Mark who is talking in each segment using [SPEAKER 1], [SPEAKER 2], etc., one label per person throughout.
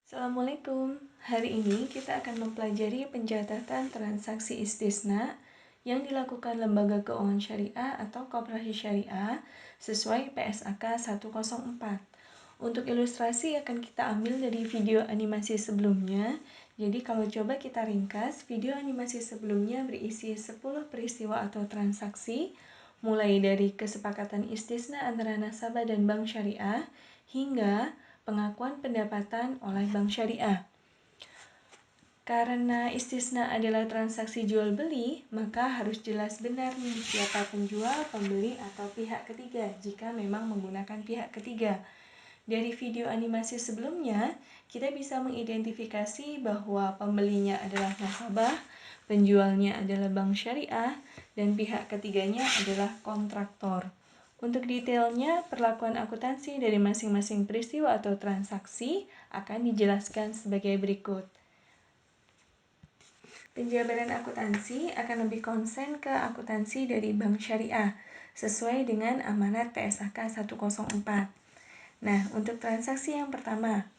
[SPEAKER 1] Assalamualaikum. Hari ini kita akan mempelajari pencatatan transaksi istisna yang dilakukan Lembaga Keuangan Syariah atau Koperasi Syariah sesuai PSAK 104. Untuk ilustrasi akan kita ambil dari video animasi sebelumnya. Jadi kalau coba kita ringkas, video animasi sebelumnya berisi 10 peristiwa atau transaksi mulai dari kesepakatan istisna antara nasabah dan bank syariah hingga pengakuan pendapatan oleh bank syariah. Karena istisna adalah transaksi jual beli, maka harus jelas benar nih siapa penjual, pembeli, atau pihak ketiga jika memang menggunakan pihak ketiga. Dari video animasi sebelumnya, kita bisa mengidentifikasi bahwa pembelinya adalah nasabah, penjualnya adalah bank syariah, dan pihak ketiganya adalah kontraktor. Untuk detailnya, perlakuan akuntansi dari masing-masing peristiwa atau transaksi akan dijelaskan sebagai berikut. Penjabaran akuntansi akan lebih konsen ke akuntansi dari bank syariah, sesuai dengan amanat PSAK 104. Nah, untuk transaksi yang pertama,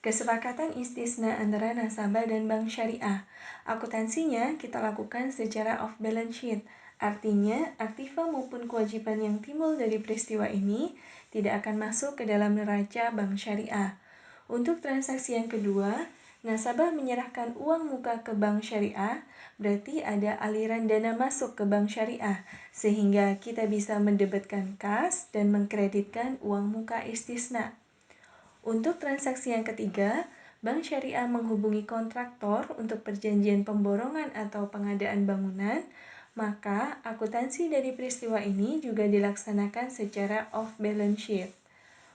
[SPEAKER 1] kesepakatan istisna antara nasabah dan bank syariah. Akuntansinya kita lakukan secara off balance sheet. Artinya, aktiva maupun kewajiban yang timbul dari peristiwa ini tidak akan masuk ke dalam neraca bank syariah. Untuk transaksi yang kedua, nasabah menyerahkan uang muka ke bank syariah, berarti ada aliran dana masuk ke bank syariah, sehingga kita bisa mendebetkan kas dan mengkreditkan uang muka istisna. Untuk transaksi yang ketiga, bank syariah menghubungi kontraktor untuk perjanjian pemborongan atau pengadaan bangunan, maka akuntansi dari peristiwa ini juga dilaksanakan secara off balance sheet.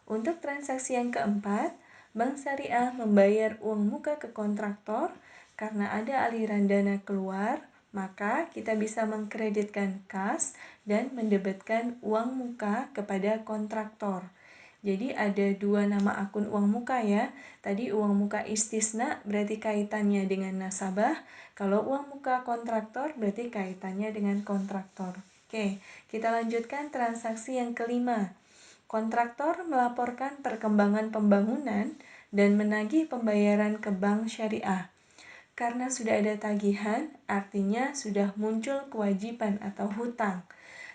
[SPEAKER 1] Untuk transaksi yang keempat, bank syariah membayar uang muka ke kontraktor karena ada aliran dana keluar, maka kita bisa mengkreditkan kas dan mendebetkan uang muka kepada kontraktor. Jadi ada dua nama akun uang muka ya. Tadi uang muka istisna berarti kaitannya dengan nasabah. Kalau uang muka kontraktor berarti kaitannya dengan kontraktor. Oke, kita lanjutkan transaksi yang kelima. Kontraktor melaporkan perkembangan pembangunan dan menagih pembayaran ke bank syariah. Karena sudah ada tagihan, artinya sudah muncul kewajiban atau hutang.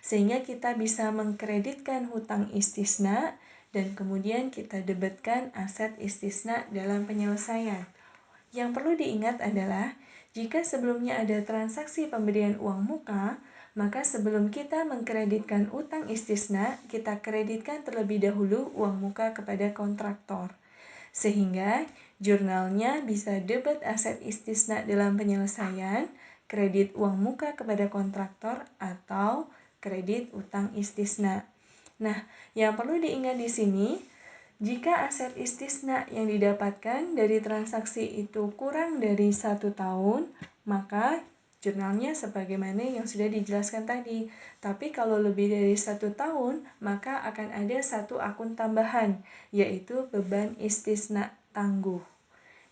[SPEAKER 1] Sehingga kita bisa mengkreditkan hutang istisna dan kemudian kita debetkan aset istisna dalam penyelesaian. Yang perlu diingat adalah, jika sebelumnya ada transaksi pemberian uang muka, maka sebelum kita mengkreditkan utang istisna, kita kreditkan terlebih dahulu uang muka kepada kontraktor. Sehingga jurnalnya bisa debit aset istisna dalam penyelesaian, kredit uang muka kepada kontraktor, atau kredit utang istisna. Nah, yang perlu diingat di sini, jika aset istisna yang didapatkan dari transaksi itu kurang dari 1 tahun, maka jurnalnya sebagaimana yang sudah dijelaskan tadi. Tapi kalau lebih dari 1 tahun, maka akan ada satu akun tambahan, yaitu beban istisna tangguh.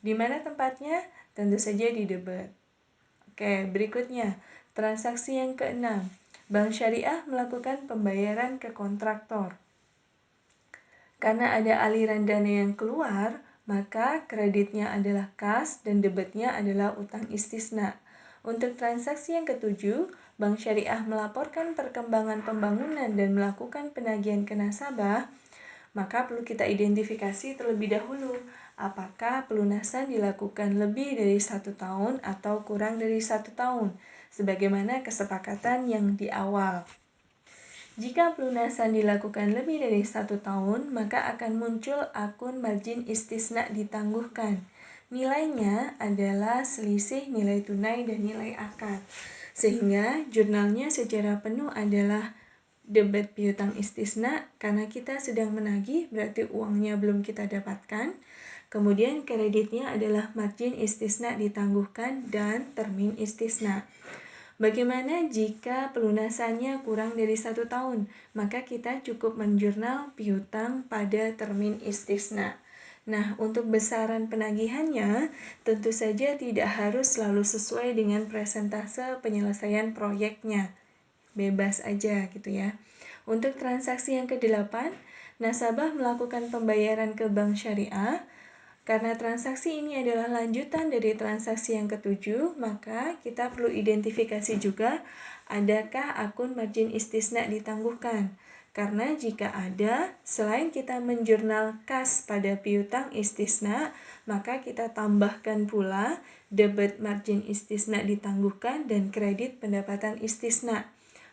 [SPEAKER 1] Di mana tempatnya? Tentu saja di debit. Oke, berikutnya, transaksi yang keenam. Bank syariah melakukan pembayaran ke kontraktor. Karena ada aliran dana yang keluar, maka kreditnya adalah kas dan debitnya adalah utang istisna. Untuk transaksi yang ketujuh, bank syariah melaporkan perkembangan pembangunan dan melakukan penagihan ke nasabah, maka perlu kita identifikasi terlebih dahulu apakah pelunasan dilakukan lebih dari 1 tahun atau kurang dari 1 tahun, sebagaimana kesepakatan yang di awal. Jika pelunasan dilakukan lebih dari 1 tahun, maka akan muncul akun margin istisna ditangguhkan. Nilainya adalah selisih nilai tunai dan nilai akad. Sehingga jurnalnya secara penuh adalah debit piutang istisna karena kita sedang menagih, berarti uangnya belum kita dapatkan. Kemudian kreditnya adalah margin istisna ditangguhkan dan termin istisna. Bagaimana jika pelunasannya kurang dari 1 tahun? Maka kita cukup menjurnal piutang pada termin istisna. Nah, untuk besaran penagihannya, tentu saja tidak harus selalu sesuai dengan persentase penyelesaian proyeknya. Bebas aja gitu ya. Untuk transaksi yang ke-8, nasabah melakukan pembayaran ke bank syariah. Karena transaksi ini adalah lanjutan dari transaksi yang ketujuh, maka kita perlu identifikasi juga adakah akun margin istisna ditangguhkan. Karena jika ada, selain kita menjurnal kas pada piutang istisna, maka kita tambahkan pula debit margin istisna ditangguhkan dan kredit pendapatan istisna.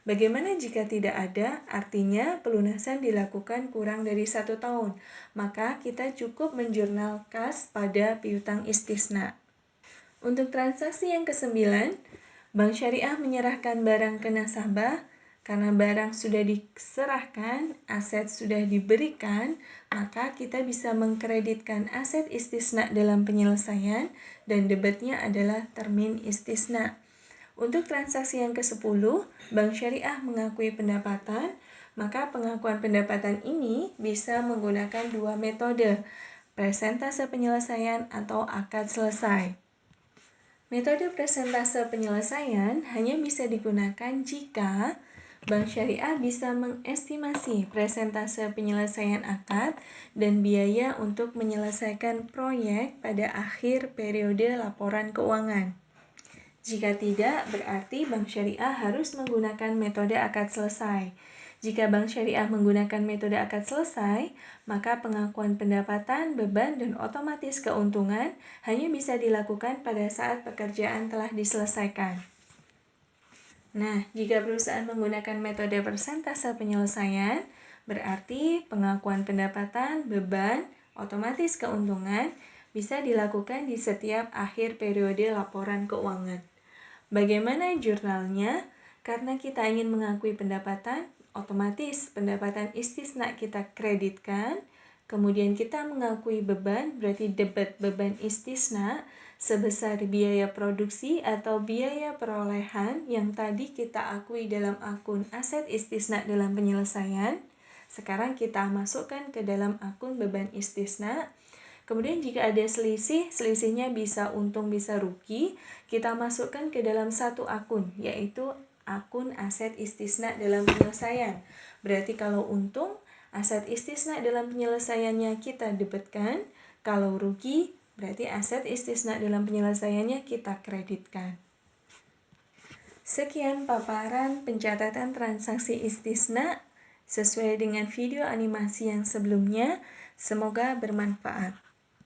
[SPEAKER 1] Bagaimana jika tidak ada? Artinya pelunasan dilakukan kurang dari 1 tahun. Maka kita cukup menjurnal kas pada piutang istisna. Untuk transaksi yang ke-9, Bank Syariah menyerahkan barang ke nasabah. Karena barang sudah diserahkan, aset sudah diberikan, maka kita bisa mengkreditkan aset istisna dalam penyelesaian dan debitnya adalah termin istisna. Untuk transaksi yang ke-10, Bank Syariah mengakui pendapatan, maka pengakuan pendapatan ini bisa menggunakan 2 metode, presentase penyelesaian atau akad selesai. Metode presentase penyelesaian hanya bisa digunakan jika Bank Syariah bisa mengestimasi presentase penyelesaian akad dan biaya untuk menyelesaikan proyek pada akhir periode laporan keuangan. Jika tidak, berarti Bank Syariah harus menggunakan metode akad selesai. Jika Bank Syariah menggunakan metode akad selesai, maka pengakuan pendapatan, beban, dan otomatis keuntungan hanya bisa dilakukan pada saat pekerjaan telah diselesaikan. Nah, jika perusahaan menggunakan metode persentase penyelesaian, berarti pengakuan pendapatan, beban, otomatis keuntungan bisa dilakukan di setiap akhir periode laporan keuangan. Bagaimana jurnalnya? Karena kita ingin mengakui pendapatan, otomatis pendapatan istisna kita kreditkan. Kemudian kita mengakui beban, berarti debit beban istisna sebesar biaya produksi atau biaya perolehan yang tadi kita akui dalam akun aset istisna dalam penyelesaian. Sekarang kita masukkan ke dalam akun beban istisna. Kemudian jika ada selisih, selisihnya bisa untung bisa rugi, kita masukkan ke dalam satu akun, yaitu akun aset istisna dalam penyelesaian. Berarti kalau untung, aset istisna dalam penyelesaiannya kita debitkan, kalau rugi, berarti aset istisna dalam penyelesaiannya kita kreditkan. Sekian paparan pencatatan transaksi istisna sesuai dengan video animasi yang sebelumnya. Semoga bermanfaat.